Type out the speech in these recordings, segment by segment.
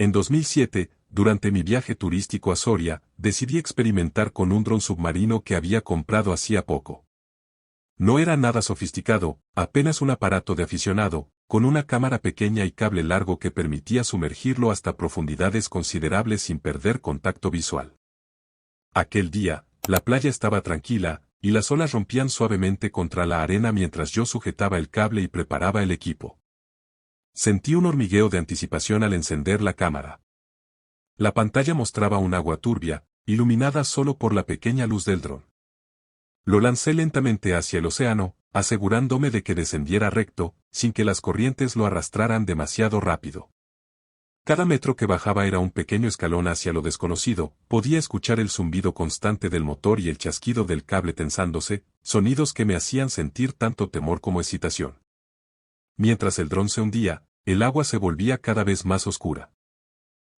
En 2007, durante mi viaje turístico a Soria, decidí experimentar con un dron submarino que había comprado hacía poco. No era nada sofisticado, apenas un aparato de aficionado, con una cámara pequeña y cable largo que permitía sumergirlo hasta profundidades considerables sin perder contacto visual. Aquel día, la playa estaba tranquila, y las olas rompían suavemente contra la arena mientras yo sujetaba el cable y preparaba el equipo. Sentí un hormigueo de anticipación al encender la cámara. La pantalla mostraba un agua turbia, iluminada solo por la pequeña luz del dron. Lo lancé lentamente hacia el océano, asegurándome de que descendiera recto, sin que las corrientes lo arrastraran demasiado rápido. Cada metro que bajaba era un pequeño escalón hacia lo desconocido, podía escuchar el zumbido constante del motor y el chasquido del cable tensándose, sonidos que me hacían sentir tanto temor como excitación. Mientras el dron se hundía, el agua se volvía cada vez más oscura.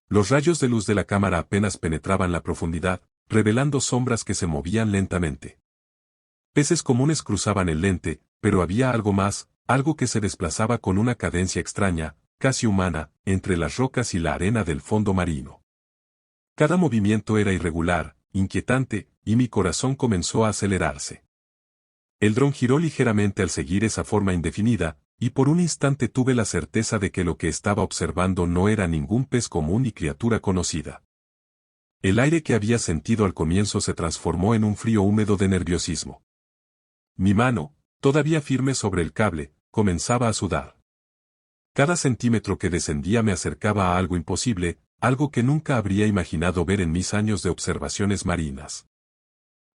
Los rayos de luz de la cámara apenas penetraban la profundidad, revelando sombras que se movían lentamente. Peces comunes cruzaban el lente, pero había algo más, algo que se desplazaba con una cadencia extraña, casi humana, entre las rocas y la arena del fondo marino. Cada movimiento era irregular, inquietante, y mi corazón comenzó a acelerarse. El dron giró ligeramente al seguir esa forma indefinida, y por un instante tuve la certeza de que lo que estaba observando no era ningún pez común ni criatura conocida. El aire que había sentido al comienzo se transformó en un frío húmedo de nerviosismo. Mi mano, todavía firme sobre el cable, comenzaba a sudar. Cada centímetro que descendía me acercaba a algo imposible, algo que nunca habría imaginado ver en mis años de observaciones marinas.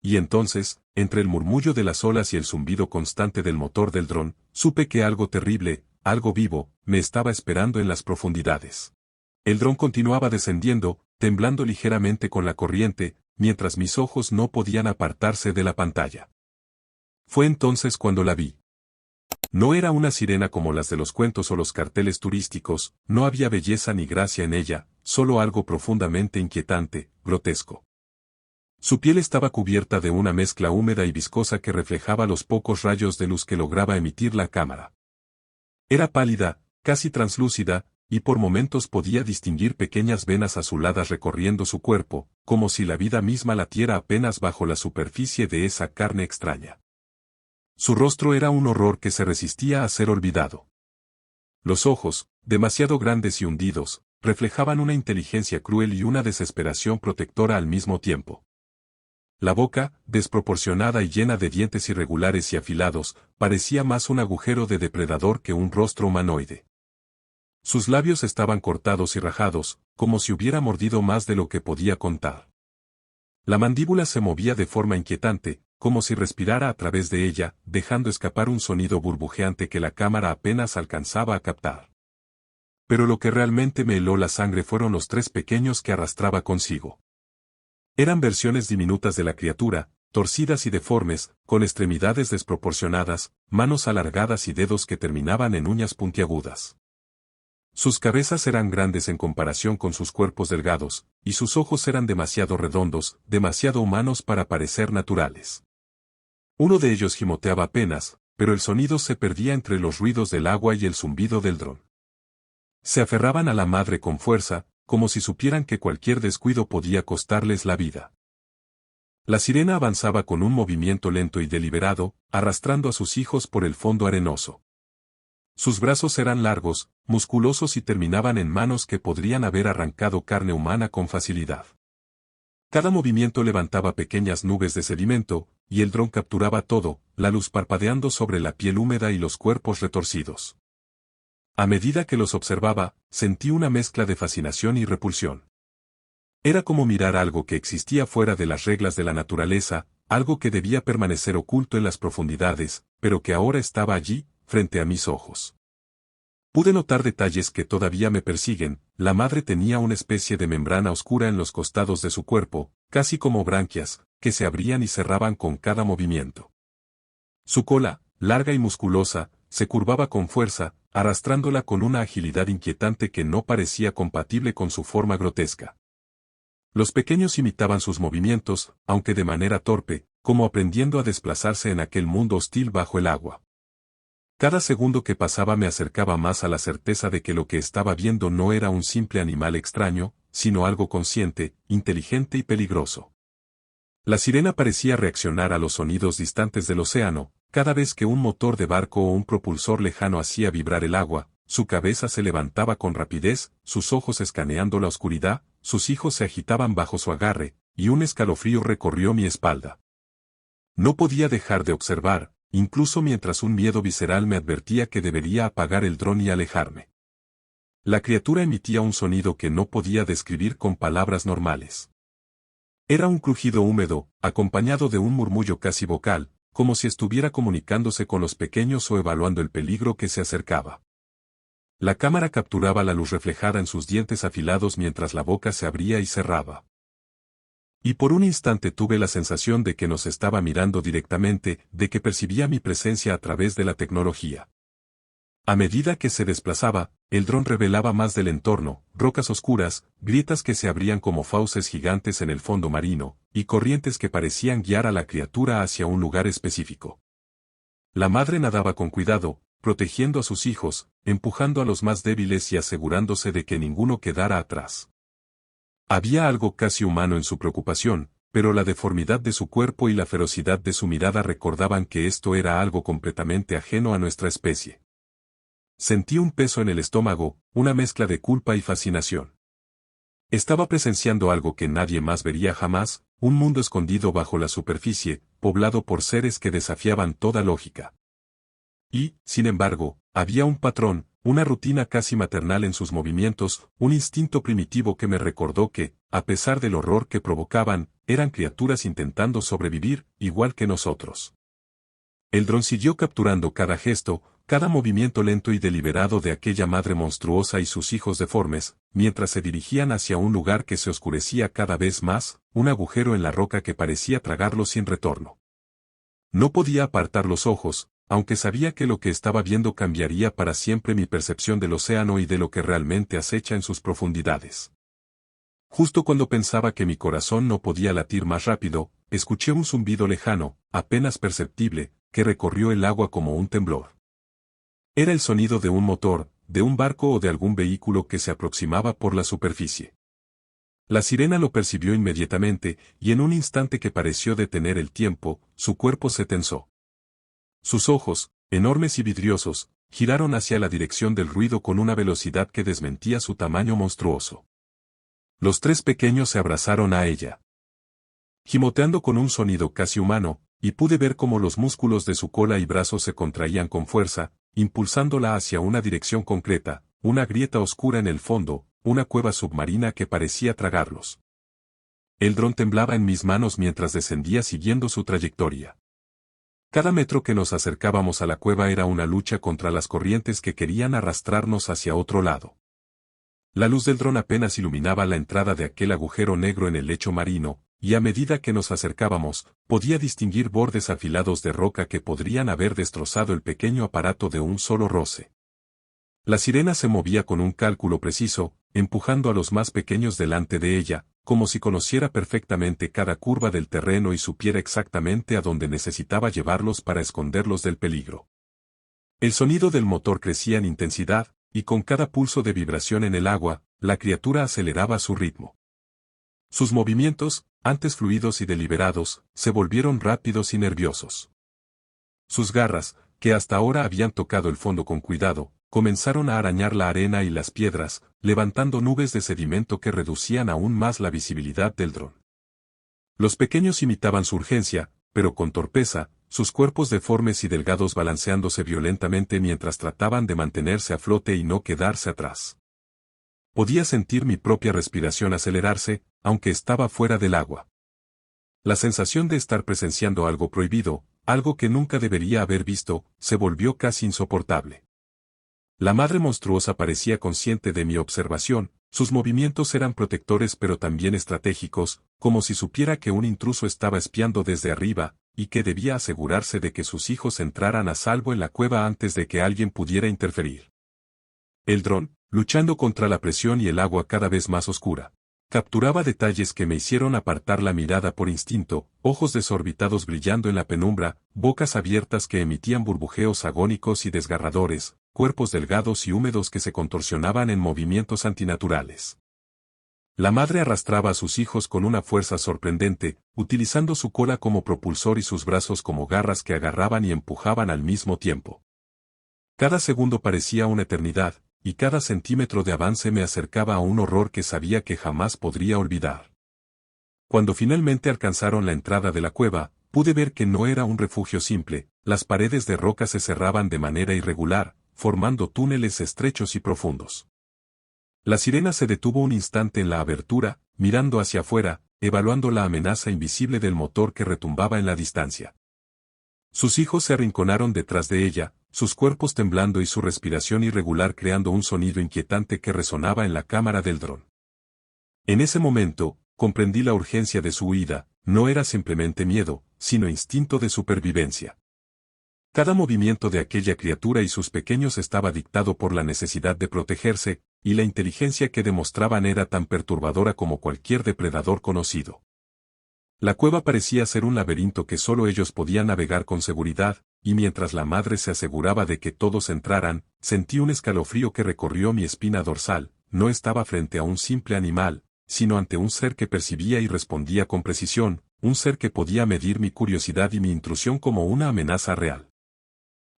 Y entonces, entre el murmullo de las olas y el zumbido constante del motor del dron, supe que algo terrible, algo vivo, me estaba esperando en las profundidades. El dron continuaba descendiendo, temblando ligeramente con la corriente, mientras mis ojos no podían apartarse de la pantalla. Fue entonces cuando la vi. No era una sirena como las de los cuentos o los carteles turísticos, no había belleza ni gracia en ella, solo algo profundamente inquietante, grotesco. Su piel estaba cubierta de una mezcla húmeda y viscosa que reflejaba los pocos rayos de luz que lograba emitir la cámara. Era pálida, casi translúcida, y por momentos podía distinguir pequeñas venas azuladas recorriendo su cuerpo, como si la vida misma latiera apenas bajo la superficie de esa carne extraña. Su rostro era un horror que se resistía a ser olvidado. Los ojos, demasiado grandes y hundidos, reflejaban una inteligencia cruel y una desesperación protectora al mismo tiempo. La boca, desproporcionada y llena de dientes irregulares y afilados, parecía más un agujero de depredador que un rostro humanoide. Sus labios estaban cortados y rajados, como si hubiera mordido más de lo que podía contar. La mandíbula se movía de forma inquietante, como si respirara a través de ella, dejando escapar un sonido burbujeante que la cámara apenas alcanzaba a captar. Pero lo que realmente me heló la sangre fueron los 3 pequeños que arrastraba consigo. Eran versiones diminutas de la criatura, torcidas y deformes, con extremidades desproporcionadas, manos alargadas y dedos que terminaban en uñas puntiagudas. Sus cabezas eran grandes en comparación con sus cuerpos delgados, y sus ojos eran demasiado redondos, demasiado humanos para parecer naturales. Uno de ellos gimoteaba apenas, pero el sonido se perdía entre los ruidos del agua y el zumbido del dron. Se aferraban a la madre con fuerza, como si supieran que cualquier descuido podía costarles la vida. La sirena avanzaba con un movimiento lento y deliberado, arrastrando a sus hijos por el fondo arenoso. Sus brazos eran largos, musculosos y terminaban en manos que podrían haber arrancado carne humana con facilidad. Cada movimiento levantaba pequeñas nubes de sedimento, y el dron capturaba todo, la luz parpadeando sobre la piel húmeda y los cuerpos retorcidos. A medida que los observaba, sentí una mezcla de fascinación y repulsión. Era como mirar algo que existía fuera de las reglas de la naturaleza, algo que debía permanecer oculto en las profundidades, pero que ahora estaba allí, frente a mis ojos. Pude notar detalles que todavía me persiguen. La madre tenía una especie de membrana oscura en los costados de su cuerpo, casi como branquias, que se abrían y cerraban con cada movimiento. Su cola, larga y musculosa, se curvaba con fuerza, arrastrándola con una agilidad inquietante que no parecía compatible con su forma grotesca. Los pequeños imitaban sus movimientos, aunque de manera torpe, como aprendiendo a desplazarse en aquel mundo hostil bajo el agua. Cada segundo que pasaba me acercaba más a la certeza de que lo que estaba viendo no era un simple animal extraño, sino algo consciente, inteligente y peligroso. La sirena parecía reaccionar a los sonidos distantes del océano. Cada vez que un motor de barco o un propulsor lejano hacía vibrar el agua, su cabeza se levantaba con rapidez, sus ojos escaneando la oscuridad, sus hijos se agitaban bajo su agarre, y un escalofrío recorrió mi espalda. No podía dejar de observar, incluso mientras un miedo visceral me advertía que debería apagar el dron y alejarme. La criatura emitía un sonido que no podía describir con palabras normales. Era un crujido húmedo, acompañado de un murmullo casi vocal, como si estuviera comunicándose con los pequeños o evaluando el peligro que se acercaba. La cámara capturaba la luz reflejada en sus dientes afilados mientras la boca se abría y cerraba. Y por un instante tuve la sensación de que nos estaba mirando directamente, de que percibía mi presencia a través de la tecnología. A medida que se desplazaba, el dron revelaba más del entorno, rocas oscuras, grietas que se abrían como fauces gigantes en el fondo marino, y corrientes que parecían guiar a la criatura hacia un lugar específico. La madre nadaba con cuidado, protegiendo a sus hijos, empujando a los más débiles y asegurándose de que ninguno quedara atrás. Había algo casi humano en su preocupación, pero la deformidad de su cuerpo y la ferocidad de su mirada recordaban que esto era algo completamente ajeno a nuestra especie. Sentí un peso en el estómago, una mezcla de culpa y fascinación. Estaba presenciando algo que nadie más vería jamás, un mundo escondido bajo la superficie, poblado por seres que desafiaban toda lógica. Y, sin embargo, había un patrón, una rutina casi maternal en sus movimientos, un instinto primitivo que me recordó que, a pesar del horror que provocaban, eran criaturas intentando sobrevivir, igual que nosotros. El dron siguió capturando cada gesto, cada movimiento lento y deliberado de aquella madre monstruosa y sus hijos deformes, mientras se dirigían hacia un lugar que se oscurecía cada vez más, un agujero en la roca que parecía tragarlo sin retorno. No podía apartar los ojos, aunque sabía que lo que estaba viendo cambiaría para siempre mi percepción del océano y de lo que realmente acecha en sus profundidades. Justo cuando pensaba que mi corazón no podía latir más rápido, escuché un zumbido lejano, apenas perceptible, que recorrió el agua como un temblor. Era el sonido de un motor, de un barco o de algún vehículo que se aproximaba por la superficie. La sirena lo percibió inmediatamente, y en un instante que pareció detener el tiempo, su cuerpo se tensó. Sus ojos, enormes y vidriosos, giraron hacia la dirección del ruido con una velocidad que desmentía su tamaño monstruoso. Los tres pequeños se abrazaron a ella, gimoteando con un sonido casi humano, y pude ver cómo los músculos de su cola y brazos se contraían con fuerza, impulsándola hacia una dirección concreta, una grieta oscura en el fondo, una cueva submarina que parecía tragarlos. El dron temblaba en mis manos mientras descendía siguiendo su trayectoria. Cada metro que nos acercábamos a la cueva era una lucha contra las corrientes que querían arrastrarnos hacia otro lado. La luz del dron apenas iluminaba la entrada de aquel agujero negro en el lecho marino, y a medida que nos acercábamos, podía distinguir bordes afilados de roca que podrían haber destrozado el pequeño aparato de un solo roce. La sirena se movía con un cálculo preciso, empujando a los más pequeños delante de ella, como si conociera perfectamente cada curva del terreno y supiera exactamente a dónde necesitaba llevarlos para esconderlos del peligro. El sonido del motor crecía en intensidad, y con cada pulso de vibración en el agua, la criatura aceleraba su ritmo. Sus movimientos, antes fluidos y deliberados, se volvieron rápidos y nerviosos. Sus garras, que hasta ahora habían tocado el fondo con cuidado, comenzaron a arañar la arena y las piedras, levantando nubes de sedimento que reducían aún más la visibilidad del dron. Los pequeños imitaban su urgencia, pero con torpeza, sus cuerpos deformes y delgados balanceándose violentamente mientras trataban de mantenerse a flote y no quedarse atrás. Podía sentir mi propia respiración acelerarse, aunque estaba fuera del agua. La sensación de estar presenciando algo prohibido, algo que nunca debería haber visto, se volvió casi insoportable. La madre monstruosa parecía consciente de mi observación, sus movimientos eran protectores pero también estratégicos, como si supiera que un intruso estaba espiando desde arriba, y que debía asegurarse de que sus hijos entraran a salvo en la cueva antes de que alguien pudiera interferir. El dron, luchando contra la presión y el agua cada vez más oscura, Capturaba detalles que me hicieron apartar la mirada por instinto, ojos desorbitados brillando en la penumbra, bocas abiertas que emitían burbujeos agónicos y desgarradores, cuerpos delgados y húmedos que se contorsionaban en movimientos antinaturales. La madre arrastraba a sus hijos con una fuerza sorprendente, utilizando su cola como propulsor y sus brazos como garras que agarraban y empujaban al mismo tiempo. Cada segundo parecía una eternidad, y cada centímetro de avance me acercaba a un horror que sabía que jamás podría olvidar. Cuando finalmente alcanzaron la entrada de la cueva, pude ver que no era un refugio simple, las paredes de roca se cerraban de manera irregular, formando túneles estrechos y profundos. La sirena se detuvo un instante en la abertura, mirando hacia afuera, evaluando la amenaza invisible del motor que retumbaba en la distancia. Sus hijos se arrinconaron detrás de ella, sus cuerpos temblando y su respiración irregular creando un sonido inquietante que resonaba en la cámara del dron. En ese momento, comprendí la urgencia de su huida, no era simplemente miedo, sino instinto de supervivencia. Cada movimiento de aquella criatura y sus pequeños estaba dictado por la necesidad de protegerse, y la inteligencia que demostraban era tan perturbadora como cualquier depredador conocido. La cueva parecía ser un laberinto que solo ellos podían navegar con seguridad, y mientras la madre se aseguraba de que todos entraran, sentí un escalofrío que recorrió mi espina dorsal. No estaba frente a un simple animal, sino ante un ser que percibía y respondía con precisión, un ser que podía medir mi curiosidad y mi intrusión como una amenaza real.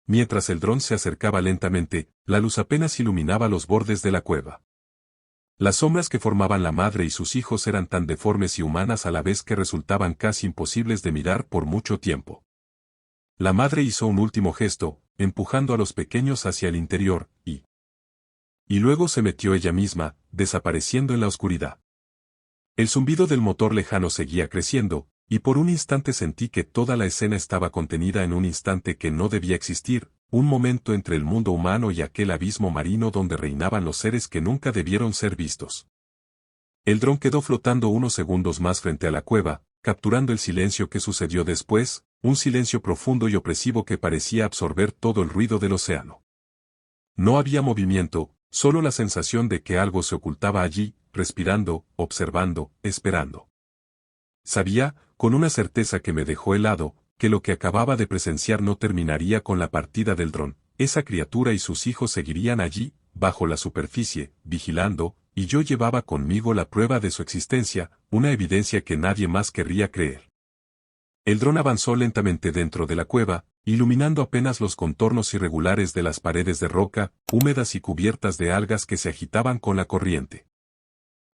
Mientras el dron se acercaba lentamente, la luz apenas iluminaba los bordes de la cueva. Las sombras que formaban la madre y sus hijos eran tan deformes y humanas a la vez que resultaban casi imposibles de mirar por mucho tiempo. La madre hizo un último gesto, empujando a los pequeños hacia el interior, y luego se metió ella misma, desapareciendo en la oscuridad. El zumbido del motor lejano seguía creciendo, y por un instante sentí que toda la escena estaba contenida en un instante que no debía existir, un momento entre el mundo humano y aquel abismo marino donde reinaban los seres que nunca debieron ser vistos. El dron quedó flotando unos segundos más frente a la cueva, capturando el silencio que sucedió después, un silencio profundo y opresivo que parecía absorber todo el ruido del océano. No había movimiento, solo la sensación de que algo se ocultaba allí, respirando, observando, esperando. Sabía, con una certeza que me dejó helado, que lo que acababa de presenciar no terminaría con la partida del dron. Esa criatura y sus hijos seguirían allí, bajo la superficie, vigilando, y yo llevaba conmigo la prueba de su existencia, una evidencia que nadie más querría creer. El dron avanzó lentamente dentro de la cueva, iluminando apenas los contornos irregulares de las paredes de roca, húmedas y cubiertas de algas que se agitaban con la corriente.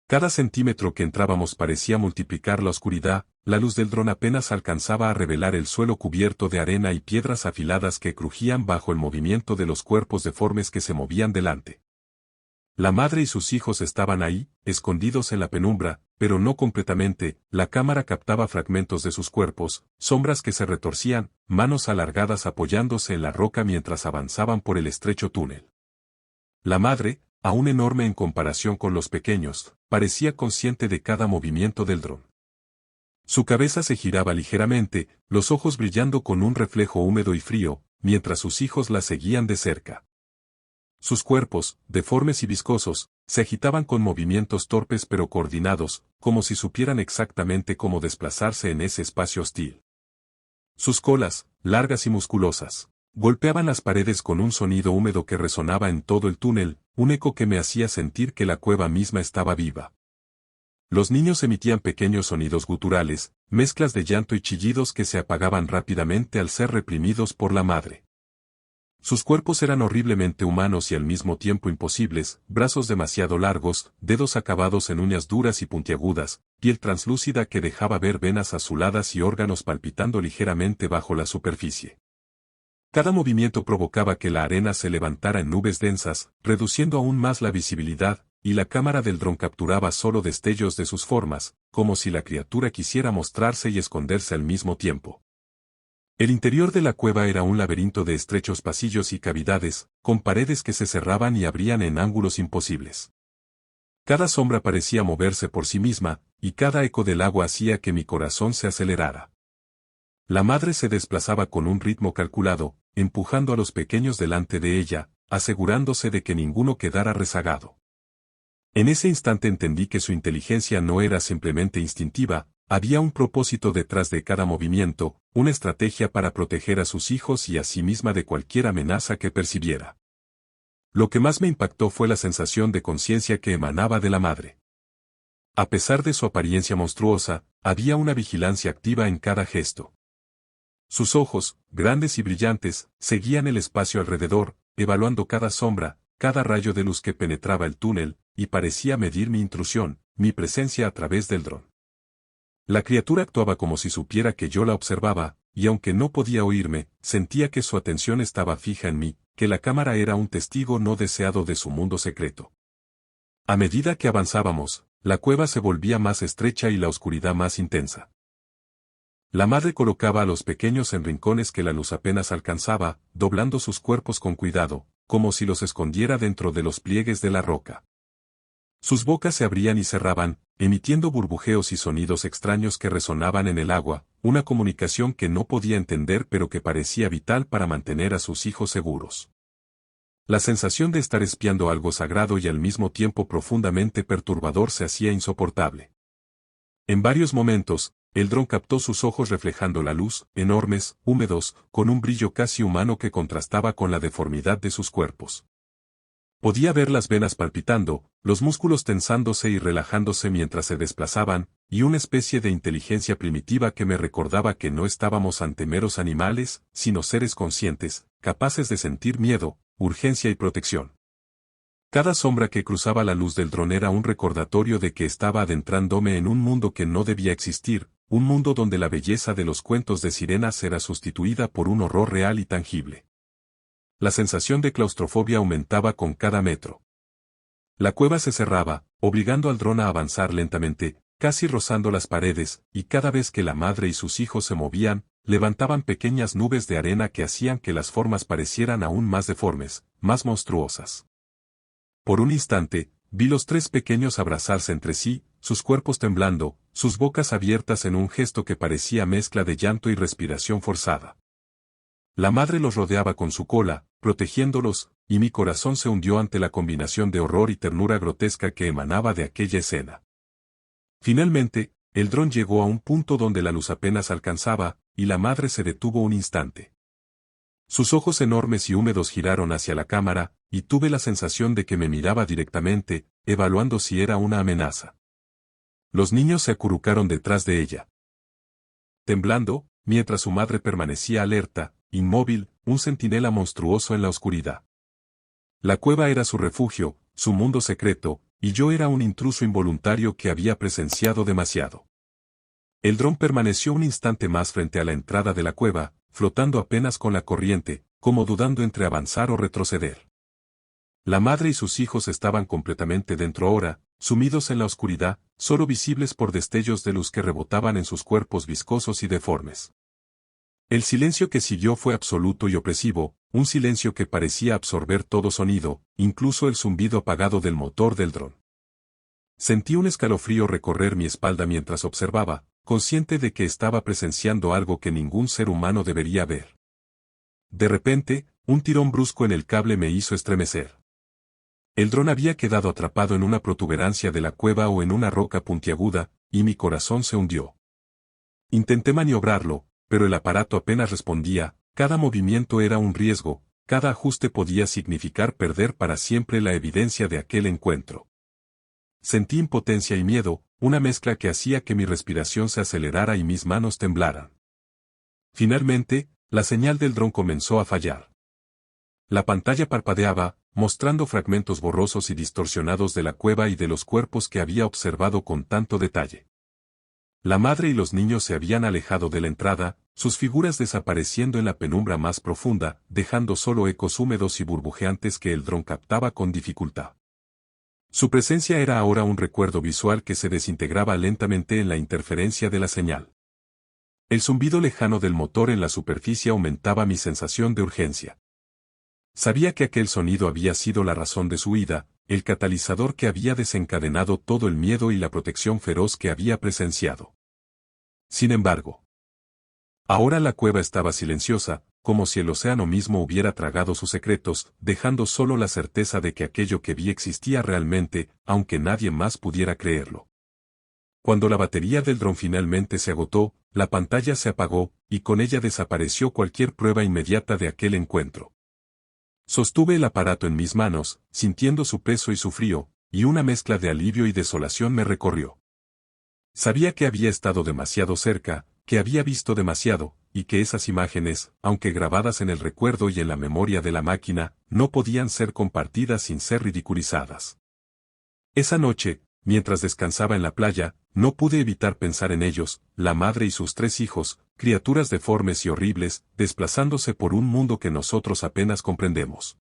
Cada centímetro que entrábamos parecía multiplicar la oscuridad, la luz del dron apenas alcanzaba a revelar el suelo cubierto de arena y piedras afiladas que crujían bajo el movimiento de los cuerpos deformes que se movían delante. La madre y sus hijos estaban ahí, escondidos en la penumbra, pero no completamente. La cámara captaba fragmentos de sus cuerpos, sombras que se retorcían, manos alargadas apoyándose en la roca mientras avanzaban por el estrecho túnel. La madre, aún enorme en comparación con los pequeños, parecía consciente de cada movimiento del dron. Su cabeza se giraba ligeramente, los ojos brillando con un reflejo húmedo y frío, mientras sus hijos la seguían de cerca. Sus cuerpos, deformes y viscosos, se agitaban con movimientos torpes pero coordinados, como si supieran exactamente cómo desplazarse en ese espacio hostil. Sus colas, largas y musculosas, golpeaban las paredes con un sonido húmedo que resonaba en todo el túnel, un eco que me hacía sentir que la cueva misma estaba viva. Los niños emitían pequeños sonidos guturales, mezclas de llanto y chillidos que se apagaban rápidamente al ser reprimidos por la madre. Sus cuerpos eran horriblemente humanos y al mismo tiempo imposibles, brazos demasiado largos, dedos acabados en uñas duras y puntiagudas, piel translúcida que dejaba ver venas azuladas y órganos palpitando ligeramente bajo la superficie. Cada movimiento provocaba que la arena se levantara en nubes densas, reduciendo aún más la visibilidad, y la cámara del dron capturaba solo destellos de sus formas, como si la criatura quisiera mostrarse y esconderse al mismo tiempo. El interior de la cueva era un laberinto de estrechos pasillos y cavidades, con paredes que se cerraban y abrían en ángulos imposibles. Cada sombra parecía moverse por sí misma, y cada eco del agua hacía que mi corazón se acelerara. La madre se desplazaba con un ritmo calculado, empujando a los pequeños delante de ella, asegurándose de que ninguno quedara rezagado. En ese instante entendí que su inteligencia no era simplemente instintiva, había un propósito detrás de cada movimiento, una estrategia para proteger a sus hijos y a sí misma de cualquier amenaza que percibiera. Lo que más me impactó fue la sensación de conciencia que emanaba de la madre. A pesar de su apariencia monstruosa, había una vigilancia activa en cada gesto. Sus ojos, grandes y brillantes, seguían el espacio alrededor, evaluando cada sombra, cada rayo de luz que penetraba el túnel, y parecía medir mi intrusión, mi presencia a través del dron. La criatura actuaba como si supiera que yo la observaba, y aunque no podía oírme, sentía que su atención estaba fija en mí, que la cámara era un testigo no deseado de su mundo secreto. A medida que avanzábamos, la cueva se volvía más estrecha y la oscuridad más intensa. La madre colocaba a los pequeños en rincones que la luz apenas alcanzaba, doblando sus cuerpos con cuidado, como si los escondiera dentro de los pliegues de la roca. Sus bocas se abrían y cerraban, emitiendo burbujeos y sonidos extraños que resonaban en el agua, una comunicación que no podía entender pero que parecía vital para mantener a sus hijos seguros. La sensación de estar espiando algo sagrado y al mismo tiempo profundamente perturbador se hacía insoportable. En varios momentos, el dron captó sus ojos reflejando la luz, enormes, húmedos, con un brillo casi humano que contrastaba con la deformidad de sus cuerpos. Podía ver las venas palpitando, los músculos tensándose y relajándose mientras se desplazaban, y una especie de inteligencia primitiva que me recordaba que no estábamos ante meros animales, sino seres conscientes, capaces de sentir miedo, urgencia y protección. Cada sombra que cruzaba la luz del dron era un recordatorio de que estaba adentrándome en un mundo que no debía existir, un mundo donde la belleza de los cuentos de sirenas era sustituida por un horror real y tangible. La sensación de claustrofobia aumentaba con cada metro. La cueva se cerraba, obligando al dron a avanzar lentamente, casi rozando las paredes, y cada vez que la madre y sus hijos se movían, levantaban pequeñas nubes de arena que hacían que las formas parecieran aún más deformes, más monstruosas. Por un instante, vi los tres pequeños abrazarse entre sí, sus cuerpos temblando, sus bocas abiertas en un gesto que parecía mezcla de llanto y respiración forzada. La madre los rodeaba con su cola, protegiéndolos, y mi corazón se hundió ante la combinación de horror y ternura grotesca que emanaba de aquella escena. Finalmente, el dron llegó a un punto donde la luz apenas alcanzaba, y la madre se detuvo un instante. Sus ojos enormes y húmedos giraron hacia la cámara, y tuve la sensación de que me miraba directamente, evaluando si era una amenaza. Los niños se acurrucaron detrás de ella. Temblando, mientras su madre permanecía alerta, inmóvil, un centinela monstruoso en la oscuridad. La cueva era su refugio, su mundo secreto, y yo era un intruso involuntario que había presenciado demasiado. El dron permaneció un instante más frente a la entrada de la cueva, flotando apenas con la corriente, como dudando entre avanzar o retroceder. La madre y sus hijos estaban completamente dentro ahora, sumidos en la oscuridad, solo visibles por destellos de luz que rebotaban en sus cuerpos viscosos y deformes. El silencio que siguió fue absoluto y opresivo, un silencio que parecía absorber todo sonido, incluso el zumbido apagado del motor del dron. Sentí un escalofrío recorrer mi espalda mientras observaba, consciente de que estaba presenciando algo que ningún ser humano debería ver. De repente, un tirón brusco en el cable me hizo estremecer. El dron había quedado atrapado en una protuberancia de la cueva o en una roca puntiaguda, y mi corazón se hundió. Intenté maniobrarlo, pero el aparato apenas respondía, cada movimiento era un riesgo, cada ajuste podía significar perder para siempre la evidencia de aquel encuentro. Sentí impotencia y miedo, una mezcla que hacía que mi respiración se acelerara y mis manos temblaran. Finalmente, la señal del dron comenzó a fallar. La pantalla parpadeaba, mostrando fragmentos borrosos y distorsionados de la cueva y de los cuerpos que había observado con tanto detalle. La madre y los niños se habían alejado de la entrada, sus figuras desapareciendo en la penumbra más profunda, dejando solo ecos húmedos y burbujeantes que el dron captaba con dificultad. Su presencia era ahora un recuerdo visual que se desintegraba lentamente en la interferencia de la señal. El zumbido lejano del motor en la superficie aumentaba mi sensación de urgencia. Sabía que aquel sonido había sido la razón de su huida, el catalizador que había desencadenado todo el miedo y la protección feroz que había presenciado. Sin embargo, ahora la cueva estaba silenciosa, como si el océano mismo hubiera tragado sus secretos, dejando solo la certeza de que aquello que vi existía realmente, aunque nadie más pudiera creerlo. Cuando la batería del dron finalmente se agotó, la pantalla se apagó, y con ella desapareció cualquier prueba inmediata de aquel encuentro. Sostuve el aparato en mis manos, sintiendo su peso y su frío, y una mezcla de alivio y desolación me recorrió. Sabía que había estado demasiado cerca, que había visto demasiado, y que esas imágenes, aunque grabadas en el recuerdo y en la memoria de la máquina, no podían ser compartidas sin ser ridiculizadas. Esa noche, mientras descansaba en la playa, no pude evitar pensar en ellos, la madre y sus 3 hijos, criaturas deformes y horribles, desplazándose por un mundo que nosotros apenas comprendemos.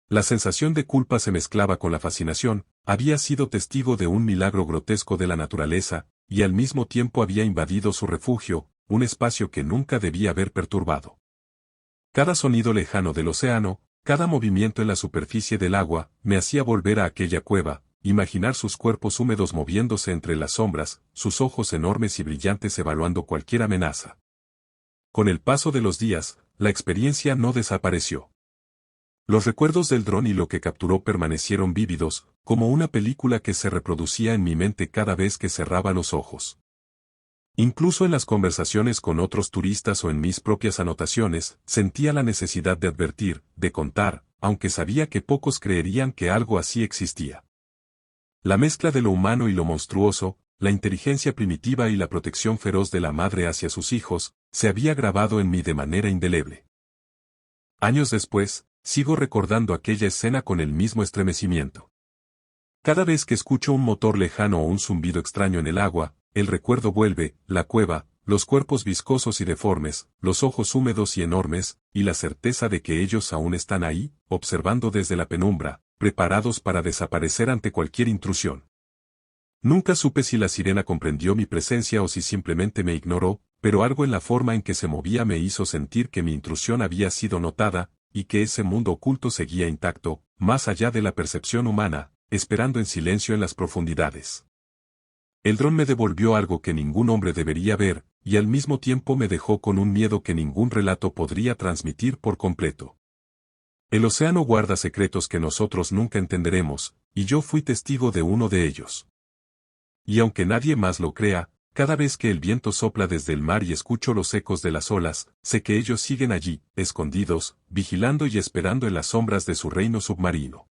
La sensación de culpa se mezclaba con la fascinación, había sido testigo de un milagro grotesco de la naturaleza, y al mismo tiempo había invadido su refugio, un espacio que nunca debía haber perturbado. Cada sonido lejano del océano, cada movimiento en la superficie del agua, me hacía volver a aquella cueva, imaginar sus cuerpos húmedos moviéndose entre las sombras, sus ojos enormes y brillantes evaluando cualquier amenaza. Con el paso de los días, la experiencia no desapareció. Los recuerdos del dron y lo que capturó permanecieron vívidos, como una película que se reproducía en mi mente cada vez que cerraba los ojos. Incluso en las conversaciones con otros turistas o en mis propias anotaciones, sentía la necesidad de advertir, de contar, aunque sabía que pocos creerían que algo así existía. La mezcla de lo humano y lo monstruoso, la inteligencia primitiva y la protección feroz de la madre hacia sus hijos, se había grabado en mí de manera indeleble. Años después, sigo recordando aquella escena con el mismo estremecimiento. Cada vez que escucho un motor lejano o un zumbido extraño en el agua, el recuerdo vuelve, la cueva, los cuerpos viscosos y deformes, los ojos húmedos y enormes, y la certeza de que ellos aún están ahí, observando desde la penumbra, preparados para desaparecer ante cualquier intrusión. Nunca supe si la sirena comprendió mi presencia o si simplemente me ignoró, pero algo en la forma en que se movía me hizo sentir que mi intrusión había sido notada, y que ese mundo oculto seguía intacto, más allá de la percepción humana, esperando en silencio en las profundidades. El dron me devolvió algo que ningún hombre debería ver, y al mismo tiempo me dejó con un miedo que ningún relato podría transmitir por completo. El océano guarda secretos que nosotros nunca entenderemos, y yo fui testigo de uno de ellos. Y aunque nadie más lo crea, cada vez que el viento sopla desde el mar y escucho los ecos de las olas, sé que ellos siguen allí, escondidos, vigilando y esperando en las sombras de su reino submarino.